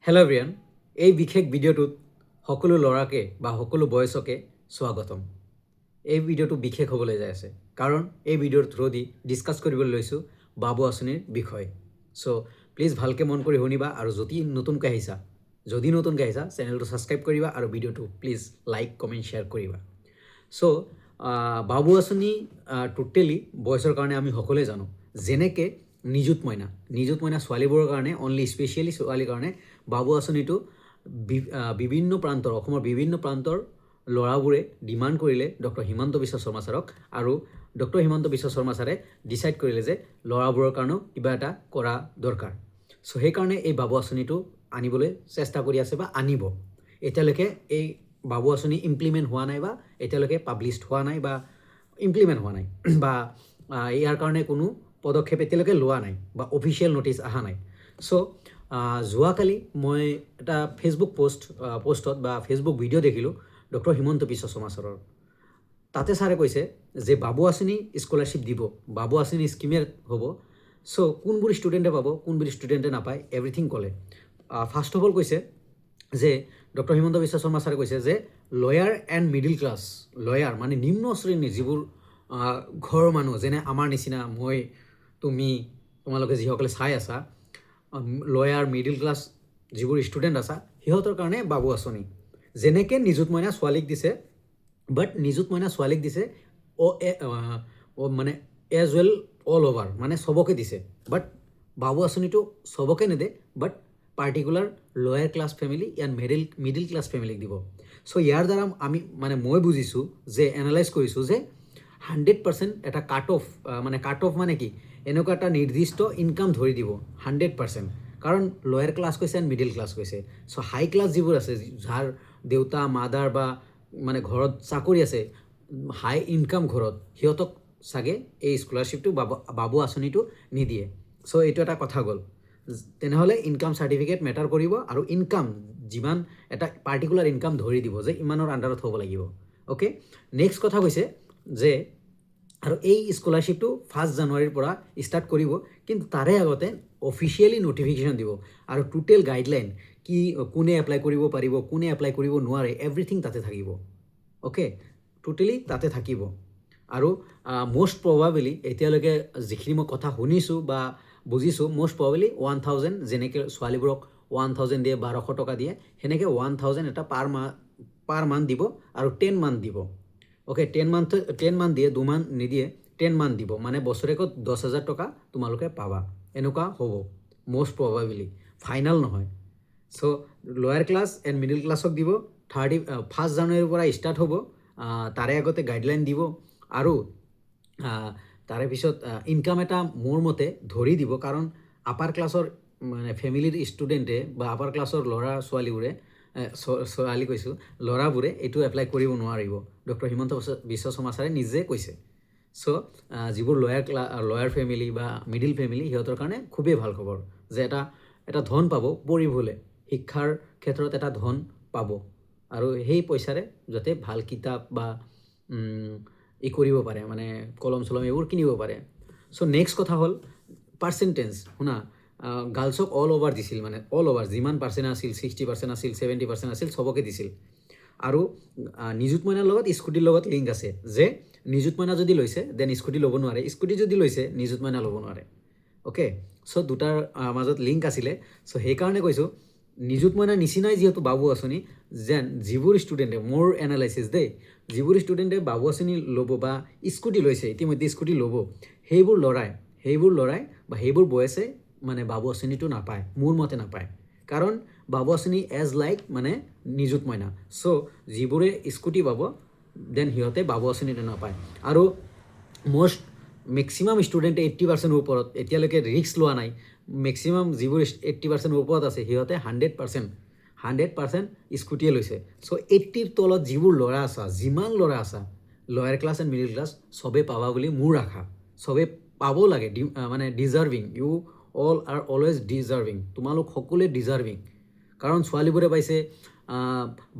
Hello' everyone, এই বিশেষ ভিডিঅ'টোত সকলো ল'ৰাকে বা সকলো বয়সকে স্বাগতম। এই ভিডিঅ'টো বিশেষ হ'বলৈ যাই আছে কাৰণ এই ভিডিঅ'ৰ থ্ৰুদি ডিছকাছ কৰিবলৈ লৈছোঁ বাবু আঁচনিৰ বিষয়ে। চ' প্লিজ ভালকৈ মন কৰি শুনিবা আৰু যদি নতুনকৈ আহিছা চেনেলটো ছাবস্ক্ৰাইব কৰিবা আৰু ভিডিঅ'টো প্লিজ লাইক কমেণ্ট শ্বেয়াৰ কৰিবা। চ' বাবু আঁচনি টোটেলি বয়সৰ কাৰণে আমি সকলোৱে জানো, যেনেকৈ নিযুত মইনা ছোৱালীবোৰৰ কাৰণে অনলি স্পেচিয়েলি ছোৱালীৰ কাৰণে বাবু আঁচনিটো বিভিন্ন প্ৰান্তৰ অসমৰ বিভিন্ন প্ৰান্তৰ ল'ৰাবোৰে ডিমাণ্ড কৰিলে ডক্টৰ হিমন্ত বিশ্ব শৰ্মা ছাৰক, আৰু ডক্টৰ হিমন্ত বিশ্ব শৰ্মা ছাৰে ডিচাইড কৰিলে যে ল'ৰাবোৰৰ কাৰণেও কিবা এটা কৰা দৰকাৰ। চ' সেইকাৰণে এই বাবু আঁচনিটো আনিবলৈ চেষ্টা কৰি আছে বা আনিব। এতিয়ালৈকে এই বাবু আঁচনি ইমপ্লিমেণ্ট হোৱা নাই বা এতিয়ালৈকে পাব্লিছড হোৱা নাই বা ইমপ্লিমেণ্ট হোৱা নাই বা ইয়াৰ কাৰণে কোনো পদক্ষেপ এতিয়ালৈকে লোৱা নাই বা অফিচিয়েল নটিচ অহা নাই। চ' যোৱাকালি মই এটা ফেচবুক পষ্টত বা ফেচবুক ভিডিঅ' দেখিলোঁ ডক্টৰ হিমন্ত বিশ্ব শৰ্মা ছাৰৰ। তাতে ছাৰে কৈছে যে বাবু আঁচনি স্কলাৰশ্বিপ দিব, বাবু আঁচনি স্কিমে হ'ব। চ' কোনবোৰ ষ্টুডেণ্টে পাব, কোনবোৰ ষ্টুডেণ্টে নাপায়, এভৰিথিং ক'লে। ফাৰ্ষ্ট অফ অল কৈছে যে ডক্টৰ হিমন্ত বিশ্ব শৰ্মা ছাৰে কৈছে যে lower and middle class, lower মানে নিম্ন শ্ৰেণীৰ যিবোৰ ঘৰৰ মানুহ, যেনে আমাৰ নিচিনা মই, তুমি, তোমালোকে যিসকলে চাই আছা, লয়াৰ মিডিল ক্লাছ যিবোৰ ষ্টুডেণ্ট আছা, সিহঁতৰ কাৰণে বাবু আঁচনি। যেনেকৈ নিযুত মইনা ছোৱালীক দিছে, বাট নিযুত মইনা ছোৱালীক দিছে মানে এজ ৱেল অল অভাৰ, মানে চবকে দিছে। বাট বাবু আঁচনিটো চবকে নেদে, but particular lawyer class family and middle class ফেমিলিক দিব। চ' ইয়াৰ দ্বাৰা মই বুজিছোঁ যে এনালাইজ কৰিছোঁ যে 100% এটা কাট অফ মানে কি, এনেকুৱা এটা নিৰ্দিষ্ট ইনকাম ধৰি দিব 100%। কাৰণ লয়াৰ ক্লাছ কৈছে এণ্ড মিডিল ক্লাছ কৈছে। চ' হাই ক্লাছ যিবোৰ আছে, যাৰ দেউতা মাদাৰ বা মানে ঘৰত চাকৰি আছে, হাই ইনকাম ঘৰত, সিহঁতক চাগে এই স্কলাৰশ্বিপটো বাবু আঁচনিটো নিদিয়ে। চ' এইটো এটা কথা গ'ল। তেনেহ'লে ইনকাম চাৰ্টিফিকেট মেটাৰ কৰিব, আৰু ইনকাম যিমান এটা পাৰ্টিকুলাৰ ইনকাম ধৰি দিব যে ইমানৰ আণ্ডাৰত হ'ব লাগিব। অ'কে, নেক্সট কথা কৈছে যে আৰু এই স্কলাৰশ্বিপটো 1 জানুৱাৰীৰ পৰা ষ্টাৰ্ট কৰিব, কিন্তু তাৰে আগতে অফিচিয়েলি নটিফিকেশ্যন দিব আৰু টোটেল গাইডলাইন কি, কোনে এপ্লাই কৰিব পাৰিব, কোনে এপ্লাই কৰিব নোৱাৰে, এভৰিথিং তাতে থাকিব। অ'কে, টোটেলি তাতে থাকিব। আৰু মষ্ট প্ৰবাবেলি এতিয়ালৈকে যিখিনি মই কথা শুনিছোঁ বা বুজিছোঁ, মষ্ট প্ৰবাবেলি 1000, যেনেকৈ ছোৱালীবোৰক 1000 দিয়ে, 1200 টকা দিয়ে, সেনেকৈ 1000 এটা পাৰ মান্থ দিব আৰু 10 মান্থ দিব। অ'কে, 10 মান্থ দিয়ে, 2 মান্থ নিদিয়ে, 10 মান্থ দিব, মানে বছৰেকত 10,000 টকা তোমালোকে পাবা। এনেকুৱা হ'ব মষ্ট প্ৰবাবেলি, ফাইনেল নহয়। চ' লয়াৰ ক্লাছ এণ্ড মিডিল ক্লাছক দিব। 1 জানুৱাৰীৰ পৰা ষ্টাৰ্ট হ'ব, তাৰে আগতে গাইডলাইন দিব। আৰু তাৰে পিছত ইনকাম এটা মোৰ মতে ধৰি দিব, কাৰণ আপাৰ ক্লাছৰ মানে ফেমিলিৰ ষ্টুডেণ্টে বা আপাৰ ক্লাছৰ ল'ৰাবোৰে এইটো এপ্লাই কৰিব নোৱাৰিব, ডক্টৰ হিমন্ত বিশ্ব শৰ্মা ছাৰে নিজে কৈছে। চ' যিবোৰ লয়াৰ ফেমিলি বা মিডিল ফেমিলি, সিহঁতৰ কাৰণে খুবেই ভাল খবৰ যে এটা ধন পাব পঢ়িবলৈ, শিক্ষাৰ ক্ষেত্ৰত এটা ধন পাব, আৰু সেই পইচাৰে যাতে ভাল কিতাপ বা কৰিব পাৰে, মানে কলম চলম এইবোৰ কিনিব পাৰে। চ' নেক্সট কথা হ'ল পাৰ্চেণ্টেজ। শুনা, গাৰ্লছক অল অভাৰ দিছিল, মানে অল অভাৰ যিমান পাৰ্চেণ্ট আছিল, 60% আছিল, 70% আছিল, চবকে দিছিল। আৰু নিযুত মইনাৰ লগত স্কুটিৰ লগত লিংক আছে, যে নিযুত মইনা যদি লৈছে দেন স্কুটি ল'ব নোৱাৰে, স্কুটি যদি লৈছে নিযুত মইনা ল'ব নোৱাৰে। অ'কে, চ' দুটাৰ মাজত লিংক আছিলে। চ' সেইকাৰণে কৈছোঁ, নিযুত মইনাৰ নিচিনাই যিহেতু বাবু আঁচনি, যেন যিবোৰ ষ্টুডেণ্টে, মোৰ এনালাইচিছ দেই, যিবোৰ ষ্টুডেণ্টে বাবু আঁচনি ল'ব বা স্কুটি লৈছে, ইতিমধ্যে স্কুটি ল'ব, সেইবোৰ ল'ৰাই বা সেইবোৰ বয়সে মানে বাবু আঁচনিটো নাপায়, মোৰ মতে নাপায়। কাৰণ বাবু আঁচনি এজ লাইক মানে নিযুত মইনা। চ' যিবোৰে স্কুটি পাব দেন সিহঁতে বাবু আঁচনিটো নাপায়। আৰু মেক্সিমাম ষ্টুডেণ্টে 80% ওপৰত এতিয়ালৈকে ৰিস্ক লোৱা নাই। মেক্সিমাম যিবোৰ 80% ওপৰত আছে, সিহঁতে 100% স্কুটিয়ে লৈছে। চ' 80ৰ তলত যিবোৰ ল'ৰা আছা, যিমান ল'ৰা আছা, lower class and middle class, চবেই পাবা বুলি মোৰ আশা। চবেই পাব লাগে, মানে deserving. You all are always deserving, তোমালোক সকলোৱে ডিজাৰ্ভিং। কাৰণ ছোৱালীবোৰে পাইছে,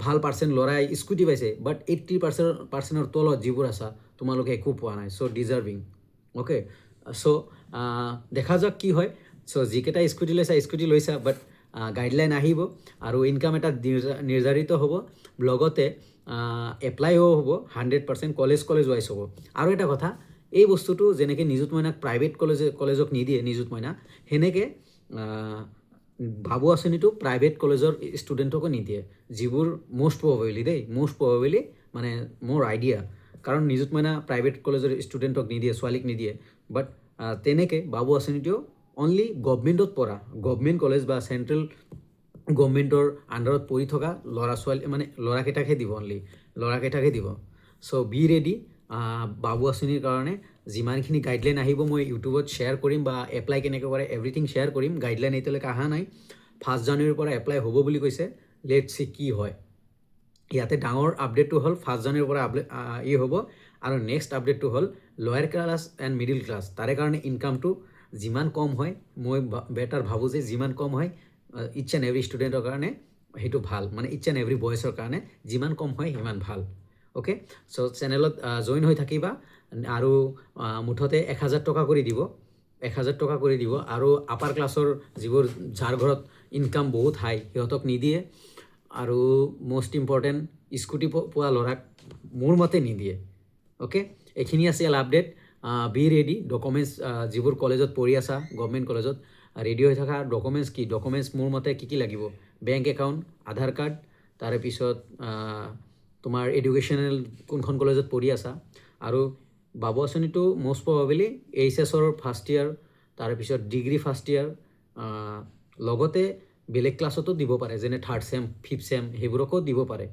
ভাল পাৰ্চেণ্ট ল'ৰাই স্কুটি পাইছে, বাট 80%ৰ তলত যিবোৰ আছা, তোমালোকে একো পোৱা নাই। চ' ডিজাৰ্ভিং। অ'কে, চ' দেখা যাওক কি হয়। চ' যিকেইটা স্কুটি লৈছা, বাট গাইডলাইন আহিব আৰু ইনকাম এটা নিৰ্ধাৰিত হ'ব, লগতে এপ্লাইও হ'ব 100% কলেজ ৱাইজ হ'ব। আৰু এটা কথা, এই বস্তুটো যেনেকৈ নিযুত মইনাক প্ৰাইভেট কলেজক নিদিয়ে নিযুত মইনা, সেনেকৈ বাবু আঁচনিটো প্ৰাইভেট কলেজৰ ষ্টুডেণ্টকো নিদিয়ে, যিবোৰ মষ্ট প্ৰবেবলি মানে মোৰ আইডিয়া, কাৰণ নিযুত মইনা প্ৰাইভেট কলেজৰ ষ্টুডেণ্টক নিদিয়ে, ছোৱালীক নিদিয়ে। বাট তেনেকৈ বাবু আঁচনিটো অনলি গভমেণ্টত পঢ়া, গভমেণ্ট কলেজ বা চেণ্ট্ৰেল গভমেণ্টৰ আণ্ডাৰত পঢ়ি থকা ল'ৰাকেইটাকহে দিব, অনলি ল'ৰাকেইটাকহে দিব। চ' বি ৰেডি। বাবু আঁচনিৰ কাৰণে যিমানখিনি গাইডলাইন আহিব মই ইউটিউবত শ্বেয়াৰ কৰিম, বা এপ্লাই কেনেকৈ কৰে এভৰিথিং শ্বেয়াৰ কৰিম। গাইডলাইন এতিয়ালৈকে অহা নাই, 1 জানুৱাৰীৰ পৰা এপ্লাই হ'ব বুলি কৈছে। লেটছ চি কি হয়। ইয়াতে ডাঙৰ আপডেটটো হ'ল 1 জানুৱাৰীৰ পৰা হ'ব, আৰু নেক্সট আপডেটটো হ'ল lower class and middle class. তাৰে কাৰণে ইনকামটো যিমান কম হয়, মই বেটাৰ ভাবোঁ যে যিমান কম হয় ইটছ এণ্ড এভৰি ষ্টুডেণ্টৰ কাৰণে সেইটো ভাল, মানে ইটছ এণ্ড এভৰি বয়ছৰ কাৰণে যিমান কম হয় সিমান ভাল। অ'কে, চ' চেনেলত জইন হৈ থাকিবা, আৰু মুঠতে 1000 টকা কৰি দিব, 1000 টকা কৰি দিব। আৰু আপাৰ ক্লাছৰ যাৰ ঘৰত ইনকাম বহুত হাই সিহঁতক নিদিয়ে, আৰু মষ্ট ইম্পৰ্টেণ্ট স্কুটি পোৱা ল'ৰাক মোৰ মতে নিদিয়ে। অ'কে, এইখিনি আছিল আপডেট। B ready. ডকুমেণ্টছ যিবোৰ কলেজত পঢ়ি আছা, গভমেণ্ট কলেজত ৰেডি হৈ থকা। ডকুমেণ্টছ মোৰ মতে কি লাগিব? বেংক একাউণ্ট, আধাৰ কাৰ্ড, তাৰে পিছত তোমাৰ এডুকেশ্যনেল কোনখন কলেজত পঢ়ি আছা, আৰু বাবু আঁচনিটো মষ্ট প্ৰবেবলি HSৰ ফাৰ্ষ্ট ইয়াৰ, তাৰপিছত ডিগ্ৰী ফাৰ্ষ্ট ইয়াৰ, লগতে বেলেগ ক্লাছতো দিব পাৰে, যেনে 3rd চেম 5th চেম সেইবোৰকো দিব পাৰে।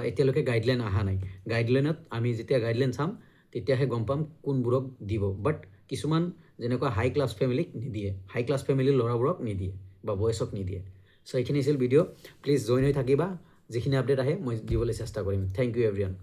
এতিয়ালৈকে গাইডলাইন অহা নাই। গাইডলাইনত আমি যেতিয়া গাইডলাইন চাম তেতিয়াহে গম পাম কোনবোৰক দিব। বাট কিছুমান যেনেকুৱা হাই ক্লাছ ফেমিলিক নিদিয়ে, হাই ক্লাছ ফেমিলিৰ ল'ৰাবোৰক নিদিয়ে বা বয়সক নিদিয়ে। চ' এইখিনি আছিল ভিডিঅ'। প্লিজ জইন হৈ থাকিবা, যিখিনি আপডেট আহে মই দিবলৈ চেষ্টা কৰিম। Thank you everyone.